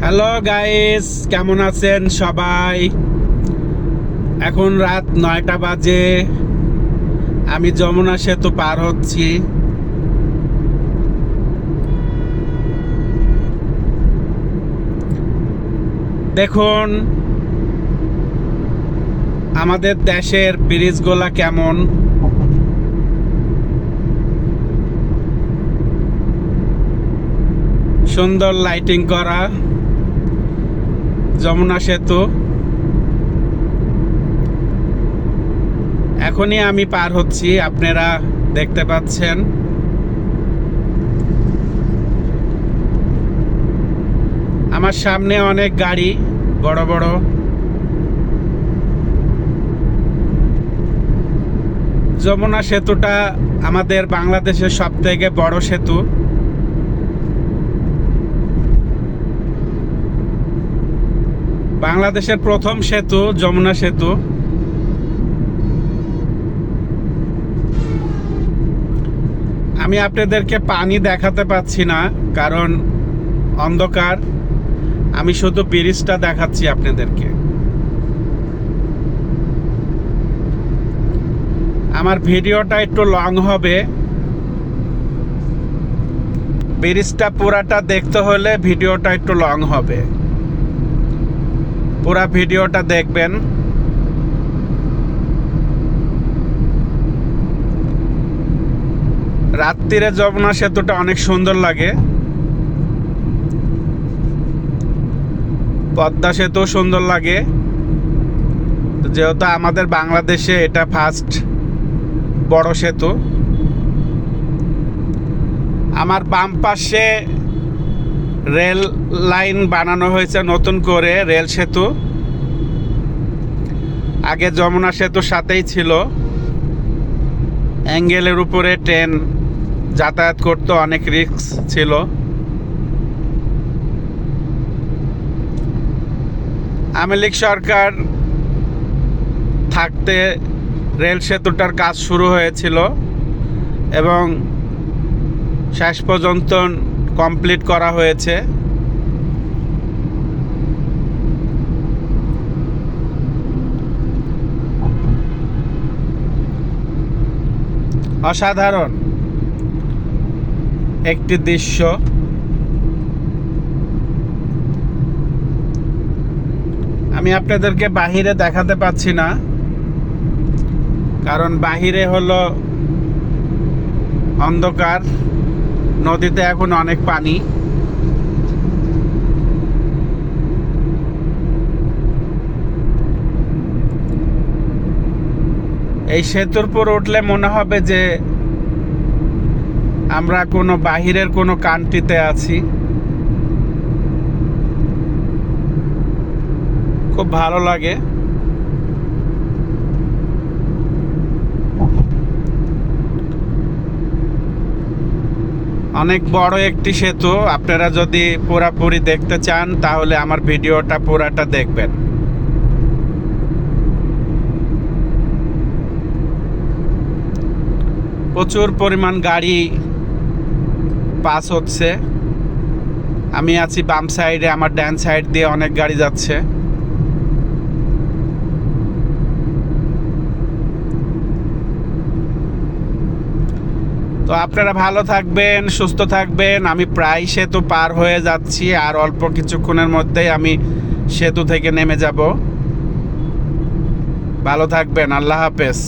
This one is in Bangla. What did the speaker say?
হ্যালো গাইস, কেমন আছেন সবাই? এখন রাত 9টা বাজে। আমি যমুনা সেতু পার হচ্ছি। দেখুন আমাদের দেশের ব্রিজগুলা কেমন। সুন্দর লাইটিং করা যমুনা সেতু। এখনই আমি পার হচ্ছি, আপনারা দেখতে পাচ্ছেন। আমার সামনে অনেক গাড়ি, বড় বড়। যমুনা সেতুটা আমাদের বাংলাদেশের সবথেকে বড় সেতু। বাংলাদেশের প্রথম সেতু যমুনা সেতু। আমি আপনাদেরকে পানি দেখাতে পাচ্ছি না, কারণ অন্ধকার। আমি শুধু ব্রিজটা দেখাচ্ছি আপনাদেরকে। আমার ভিডিওটা একটু লং হবে। ব্রিজটা পুরাটা দেখতে হলে ভিডিওটা একটু লং হবে। পুরা ভিডিওটা দেখবেন। রাত্রিরে যমুনা সেতুটা অনেক সুন্দর লাগে। পদ্মা সেতু সুন্দর লাগে, যেহেতু আমাদের বাংলাদেশে এটা ফার্স্ট বড় সেতু। আমার বাম পাশে রেল লাইন বানানো হয়েছে নতুন করে, রেল সেতু। আগে যমুনা সেতুর সাথেই ছিল। অ্যাঙ্গেলের উপরে ট্রেন যাতায়াত করতে অনেক রিস্ক ছিল। আওয়ামী লীগ সরকার থাকতে রেল সেতুটার কাজ শুরু হয়েছিল এবং শেষ পর্যন্ত কমপ্লিট করা হয়েছে। অসাধারণ একটি দৃশ্য। আমি আপনাদেরকে বাহিরে দেখাতে পাচ্ছি না, কারণ বাহিরে হলো অন্ধকার। নদীতে এখন অনেক পানি। এই সেতুর উপর উঠলে মনে হবে যে আমরা কোনো বাহিরের কোনো কান্ট্রিতে আছি। খুব ভালো লাগে। অনেক বড় একটি সেতু। আপনারা যদি পুরাপুরি দেখতে চান তাহলে আমার ভিডিওটা পুরাটা দেখবেন। প্রচুর পরিমাণ গাড়ি পাস হচ্ছে। আমি আছি বাম সাইডে, আমার ডান সাইড দিয়ে অনেক গাড়ি যাচ্ছে। তো আপনারা ভালো থাকবেন, সুস্থ থাকবেন। আমি প্রায় সেতু পার হয়ে যাচ্ছি, আর অল্প কিছুক্ষণের মধ্যেই আমি সেতু থেকে নেমে যাব। ভালো থাকবেন। আল্লাহ হাফেজ।